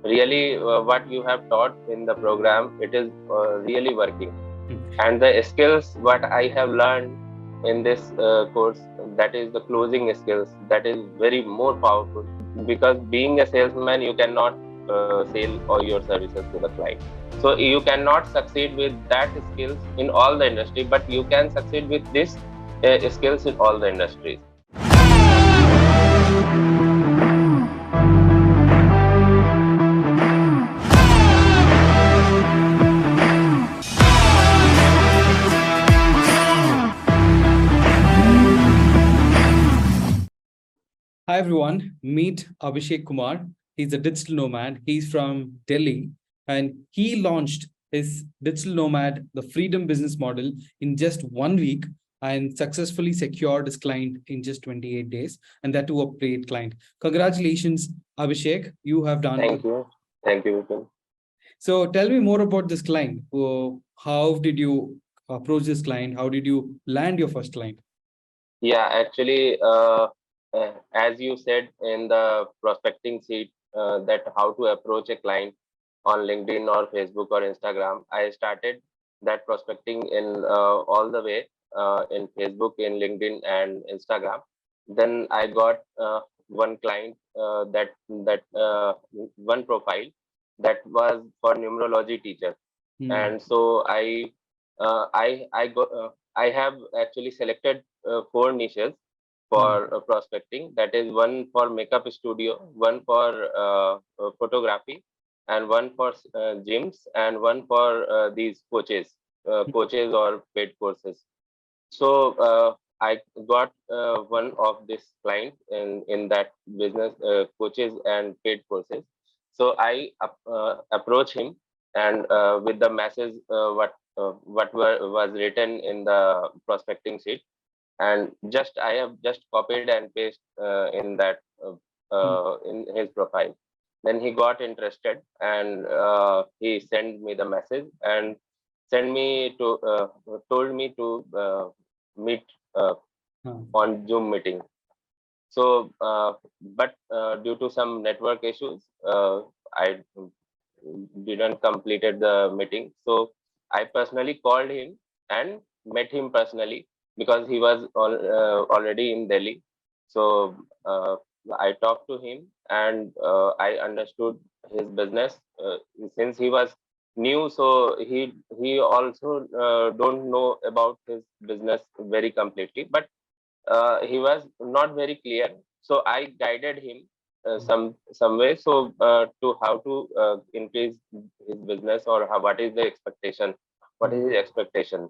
really what you have taught in the program, it is really working. Hmm. And the skills what I have learned in this course, that is the closing skills, that is very more powerful, because being a salesman you cannot sell all your services to the client. So you cannot succeed with that skills in all the industry, but you can succeed with this skills in all the industries. Hi everyone, meet Abhishek Kumar. He's a digital nomad. He's from Delhi and he launched his digital nomad, the freedom business model, in just 1 week and successfully secured his client in just 28 days. And that to a paid client. Congratulations, Abhishek. You have done Thank it. you. Thank you, Bipin. So tell me more about this client. How did you approach this client? How did you land your first client? Yeah, actually, as you said in the prospecting sheet, that how to approach a client on LinkedIn or Facebook or Instagram, I started that prospecting in all the way in Facebook, in LinkedIn, and Instagram. Then I got one client, that one profile that was for numerology teacher, Hmm. and so I have actually selected four niches Hmm. for prospecting. That is one for makeup studio, one for photography, and one for gyms, and one for these coaches or paid courses. So I got one of this client in that business, coaches and paid courses. So I approach him, and with the message was written in the prospecting sheet, and just I have just copied and paste in that Hmm. in his profile. Then he got interested, and he sent me the message and sent me to told me to meet uh, Hmm. on Zoom meeting. So, but due to some network issues, I didn't completed the meeting. So I personally called him and met him personally, because he was already in Delhi. So I talked to him, and I understood his business, since he was new. So he also don't know about his business very completely, but he was not very clear. So I guided him some way, so to how to increase his business, or how, what is the expectation, what is Hmm. his expectation.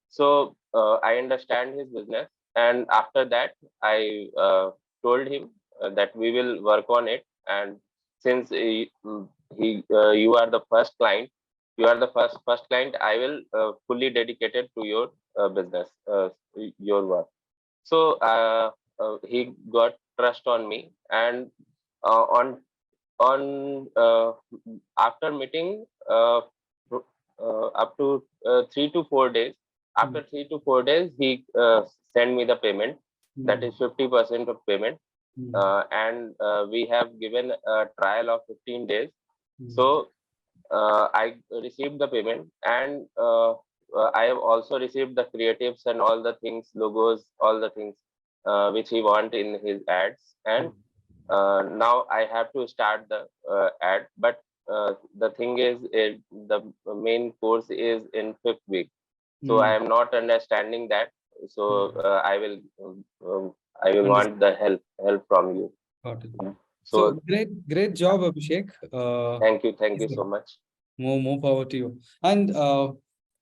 So I understand his business, and after that I told him that we will work on it. And since you are the first client, you are the first client, I will fully dedicated to your business, your work. So he got trust on me, and on after meeting, up to 3 to 4 days. Hmm. After 3 to 4 days, he sent me the payment. That Hmm. is 50% of payment, Hmm. and we have given a trial of 15 days. Hmm. So I received the payment, and I have also received the creatives and all the things, logos, all the things which he want in his ads. And now I have to start the ad. But the thing is, the main course is in fifth week, so I Hmm. am not understanding that. So Hmm. I will want Understood. the help from you. Got it. So So great job, Abhishek. thank Yes, you sir. so much. More power to you. And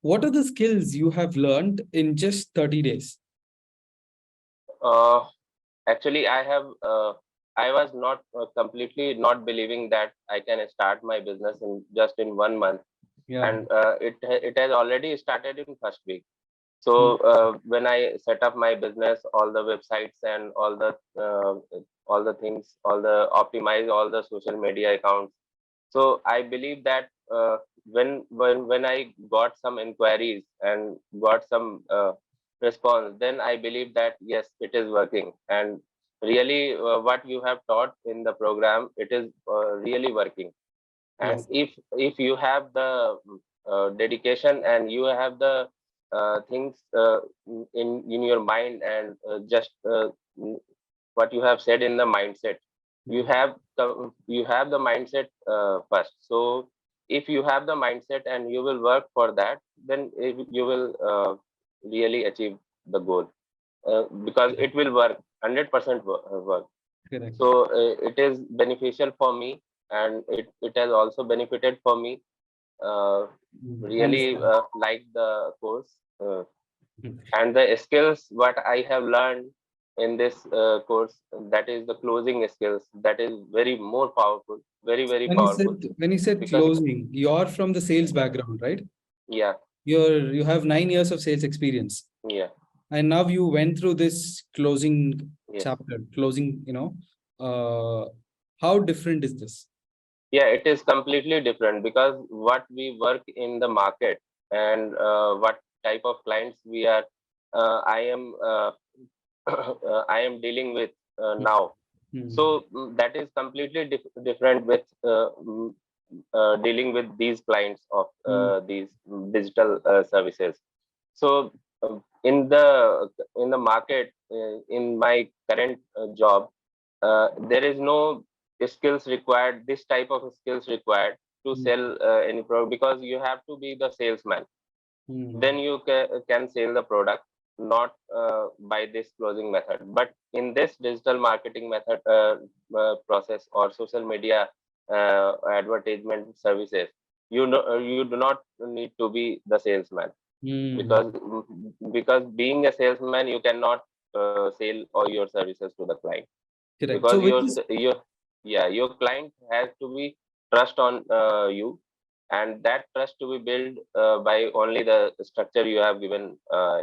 what are the skills you have learned in just 30 days? Uh, Actually, I was not completely not believing that I can start my business in just in 1 month, Yeah. and it has already started in first week. Hmm. So when I set up my business, all the websites and all the things, all the optimize all the social media accounts. So I believe that when I got some inquiries and got some response, then I believe that yes, it is working. And really, what you have taught in the program, it is really working. And Yes. if you have the dedication, and you have the things in your mind, and just what you have said in the mindset, you Mm. have the mindset first. So if you have the mindset and you will work for that, then you will really achieve the goal, because Correct. it will work 100% work. Correct. So it is beneficial for me, and it has also benefited for me. Really Understand. like the course, Mhm. and the skills what I have learned in this course, that is the closing skills, that is very more powerful, very powerful. When you said Because closing, you're from the sales background, right? yeah, You have 9 years of sales experience, yeah, and now you went through this closing yes, chapter, closing. Uh, how different is this? yeah, it is completely different, because what we work in the market, and what type of clients we are, I am I am dealing with now. Mm. So that is completely different with dealing with these clients of Mm. these digital services. So in the market, in my current job, there is no skills required, this type of skills required to Mm. sell any product, because you have to be the salesman. Then Mm. you can sell the product, not by this closing method. But in this digital marketing method, process, or social media advertisement services, you do not need to be the salesman, Mm. because being a salesman, you cannot sell all your services to the client, Correct. because So, which is your client has to be trust on you, and that trust to be built by only the structure you have given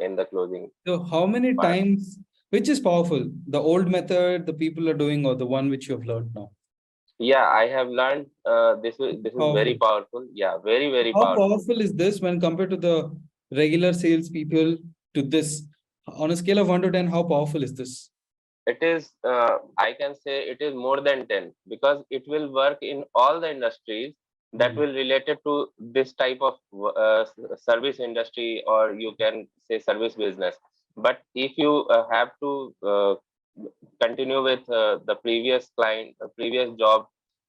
in the closing so how many part. times, which is powerful, the old method the people are doing, or the one which you have learned now? Yeah, I have learned this is very Powerful. powerful. Yeah, very How powerful. powerful is this when compared to the regular salespeople to this? On a scale of 1 to 10, how powerful is this? It is, I can say it is more than 10, because it will work in all the industries that Mm. will related to this type of service industry, or you can say service business. But if you have to continue with the previous client, previous job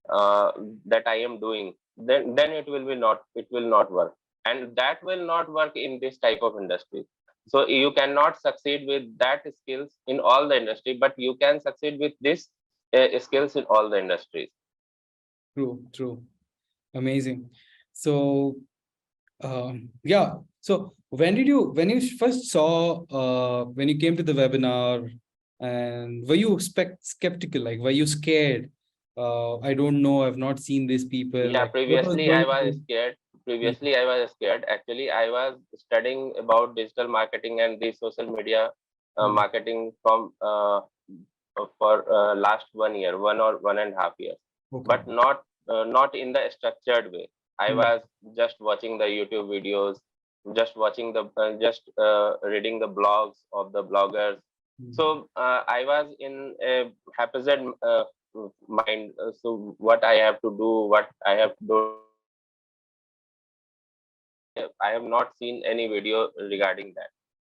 uh, that I am doing, then it will not work, and that will not work in this type of industry. So you cannot succeed with that skills in all the industry, but you can succeed with this skills in all the industries. True, true. Amazing. So, yeah. So, when you first saw, when you came to the webinar, and were you skeptical? Like, were you scared? I don't know. I've not seen these people. Yeah, Like, what was previously I going was through? scared. Mm. Previously I was scared. Actually, I was studying about digital marketing and the social media Mm. marketing from for last 1 year, 1 or 1.5 years, Okay. but not in the structured way. I Mm. was just watching the YouTube videos, just watching the just reading the blogs of the bloggers. Mm. So I was in a haphazard mind. So what I have to do, what I have to do, I have not seen any video regarding that.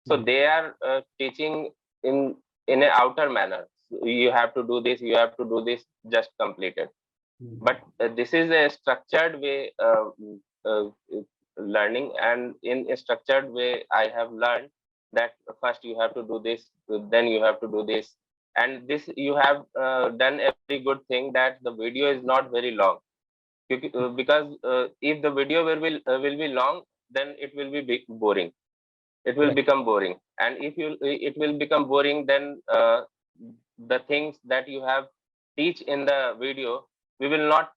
So Mm. they are teaching in an outer manner. So you have to do this, you have to do this, just complete it. But Mm. this is a structured way uh, learning, and in a structured way, I have learned that first you have to do this, then you have to do this, and this you have done a very good thing, that the video is not very long. Because if the video will be long, then it will be boring, it will Correct. become boring. And if you it will become boring, then the things that you have teach in the video, we will not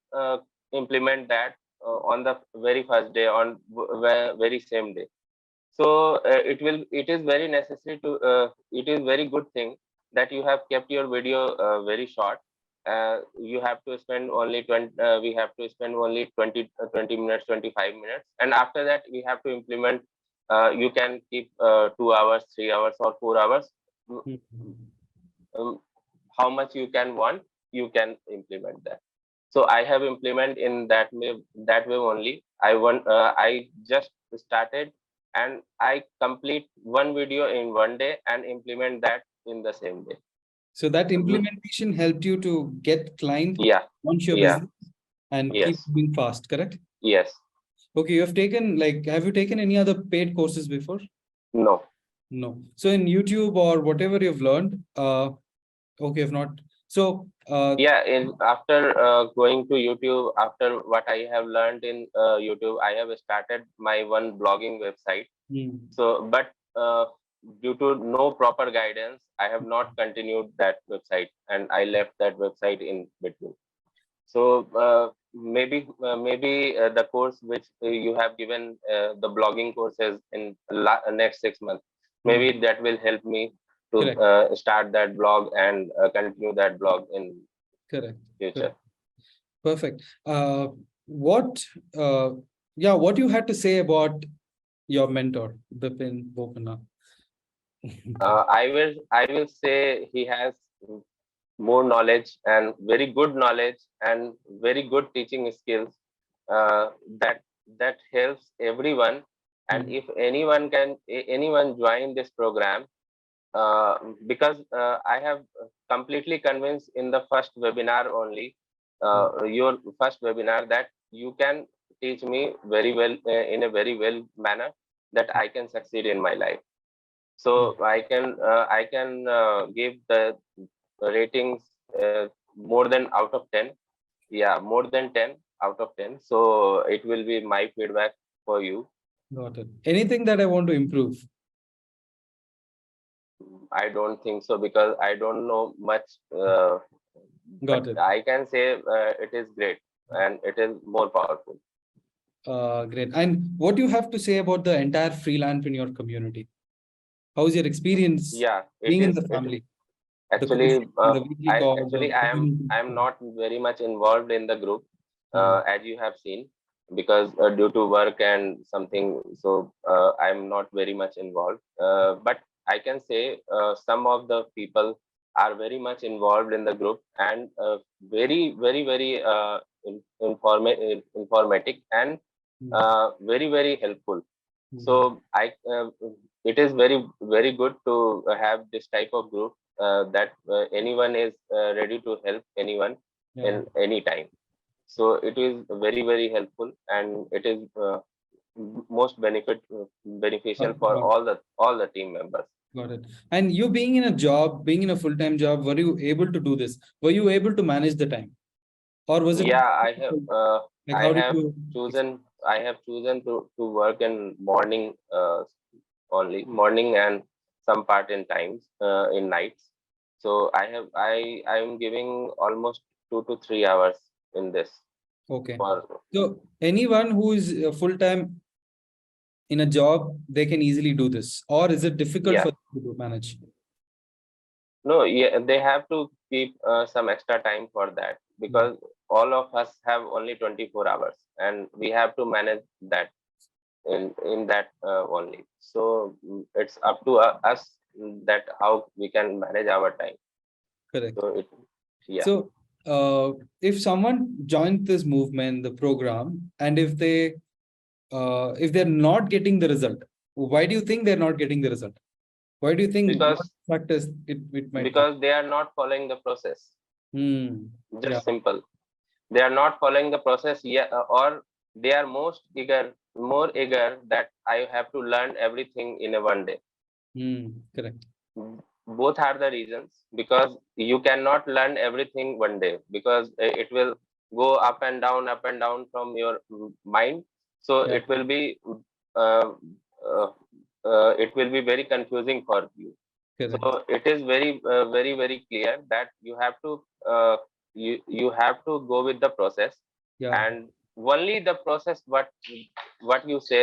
implement that on the very first day, on very same day. So it is very necessary to it is very good thing that you have kept your video very short. You have to spend only 20 we have to spend only 20 minutes, 25 minutes, and after that we have to implement. You can keep 2 hours, 3 hours, or 4 hours. Mm, Mm. how much you can want, you can implement that. So I have implement in that way only. I just started, and I complete one video in one day and implement that in the same day. So that Mhm. implementation helped you to get client, Yeah, launch your yeah, business, and keep yes, moving fast, correct? yes. Okay, you have taken, like, have you taken any other paid courses before? No. No. So in YouTube or whatever you've learned, okay, if not, so Yeah, in after going to YouTube, after what I have learned in YouTube, I have started my one blogging website. hmm, So, but due to no proper guidance, I have not continued that website, and I left that website in between. So maybe the course which you have given, the blogging courses in next 6 months, hmm, maybe that will help me to correct, start that blog and continue that blog in correct, future. correct. Perfect. What, uh, yeah, what you had to say about your mentor, Bipin Bopanna? I will say he has more knowledge and very good knowledge and very good teaching skills, uh, that that helps everyone. And Hmm, if anyone join this program, uh, because I have completely convinced in the first webinar only, hmm, your first webinar, that you can teach me very well, in a very well manner, that I can succeed in my life. So hmm. I can give the ratings, more than out of 10. Yeah, more than 10 out of 10. So it will be my feedback for you. Got it. Anything that I want to improve? I don't think so, because I don't know much, but Got it. I can say it is great and it is more powerful. Great. And what do you have to say about the entire freelancepreneur community? How's your experience Yeah, it being in is. the It family? The actually, coaching, the weekly I calls, the actually I am not very much involved in the group, hmm, as you have seen, because due to work and something, so I'm not very much involved. But I can say some of the people are very much involved in the group, and very informatic, and hmm, very very helpful. hmm. So it is very good to have this type of group, that anyone is ready to help anyone Yeah, in any time. So it is very helpful, and it is most beneficial for got all the team members. got it. And you being in a job, being in a full-time job, were you able to do this? Were you able to manage the time? Or was it Yeah, like I how did have you chosen to work in morning, only morning, and some part in times, in nights. So I am giving almost 2 to 3 hours in this okay. for. So anyone who is full-time in a job, they can easily do this, or is it difficult Yeah, for them to manage? no, yeah, they have to keep some extra time for that, Hmm, because all of us have only 24 hours, and we have to manage that in that only. So it's up to us, that how we can manage our time. correct. So it, yeah. So, if someone joins this movement, the program, and if they're not getting the result, why do you think they're not getting the result? Why do you think what because factors it might be? because they are not following the process. Hmm. Yeah. Just simple. They are not following the process, yeah, or they are more eager that I have to learn everything in a one day. Hmm. Correct. Both are the reasons, because you cannot learn everything one day, because it will go up and down from your mind. So Yeah. uh, uh, it will be very confusing for you. Correct. So it is very clear that you have to go with the process, Yeah. and only the process, what you say,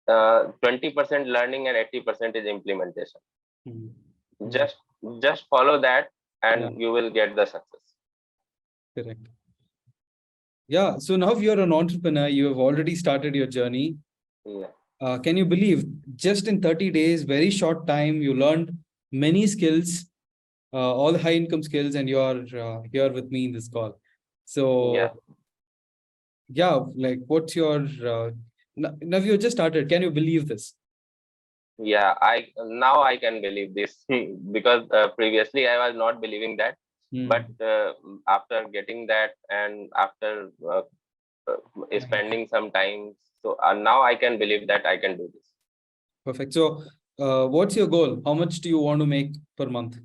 20% learning and 80% is implementation. Hmm. Hmm. Just follow that, Yeah. and you will get the success. Correct. Yeah. So now you're an entrepreneur. You have already started your journey. Yeah. Can you believe just in 30 days, very short time, you learned many skills, all high income skills, and you're here with me in this call. So yeah, like what's your now you just started. Can you believe this? Yeah, I now I can believe this because previously I was not believing that, but Hmm. after getting that and after spending some time, so now I can believe that I can do this. Perfect. So what's your goal? How much do you want to make per month?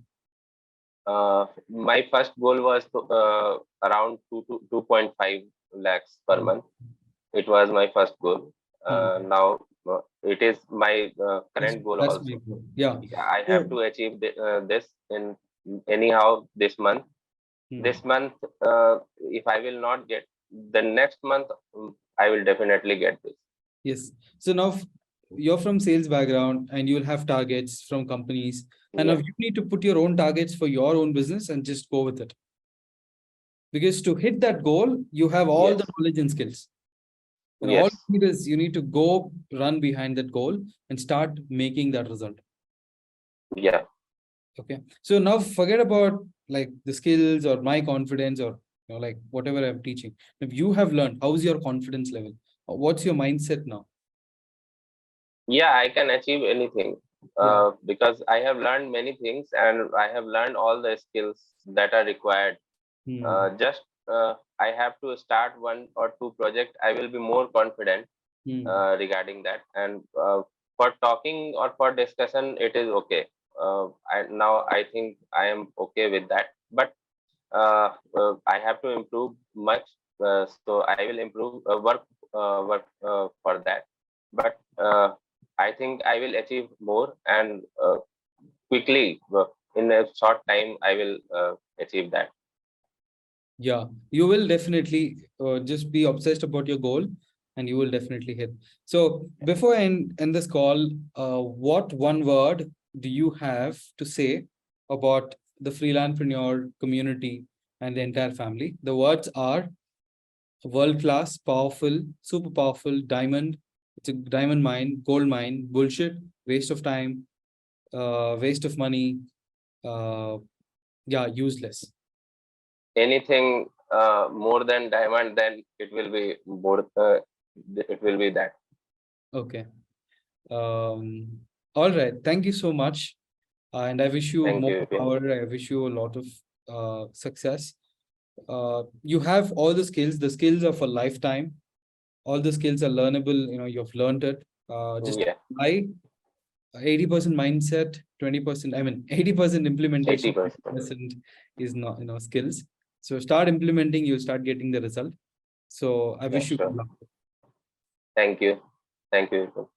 My first goal was around 2 to 2.5 lakhs per Hmm. month. It was my first goal. Hmm. Now it is my current goal That's my also. goal. Yeah. Yeah, I have So, to achieve this in anyhow this month. hmm. This month, if I will not get, the next month I will definitely get this. Yes. So now you're from sales background and you'll have targets from companies. And now Yeah. you need to put your own targets for your own business and just go with it. Because to hit that goal, you have all the Yes. knowledge and skills. And all Yes. you need is you need to go run behind that goal and start making that result. Yeah. Okay. So now forget about like the skills or my confidence or like whatever I'm teaching. If you have learned, how's your confidence level? What's your mindset now? Yeah, I can achieve anything Yeah. because I have learned many things and I have learned all the skills that are required. Hmm. Just I have to start one or two projects. I will be more confident Hmm. regarding that. And for talking or for discussion, it is okay. I think I am okay with that. But I have to improve much. So I will improve work for that. But I think I will achieve more and quickly in a short time I will achieve that. Yeah, you will definitely just be obsessed about your goal and you will definitely hit. So before I end this call, what one word do you have to say about the freelancepreneur community and the entire family? The words are world class, powerful, super powerful, diamond. It's a diamond mine, gold mine, bullshit, waste of time, waste of money. Uh, yeah, useless. Anything more than diamond, then it will be more. It will be that. Okay. All right. Thank you so much. And I wish you Thank more you, Bipin. power. I wish you a lot of success. You have all the skills. The skills are for lifetime. All the skills are learnable. You've learned it. Just Yeah, apply 80% mindset, 20%, I mean, 80% implementation, 80%. 20% is not, skills. So start implementing, you'll start getting the result. So I Yeah, wish you good sure. luck. Thank you. Thank you, Bipin.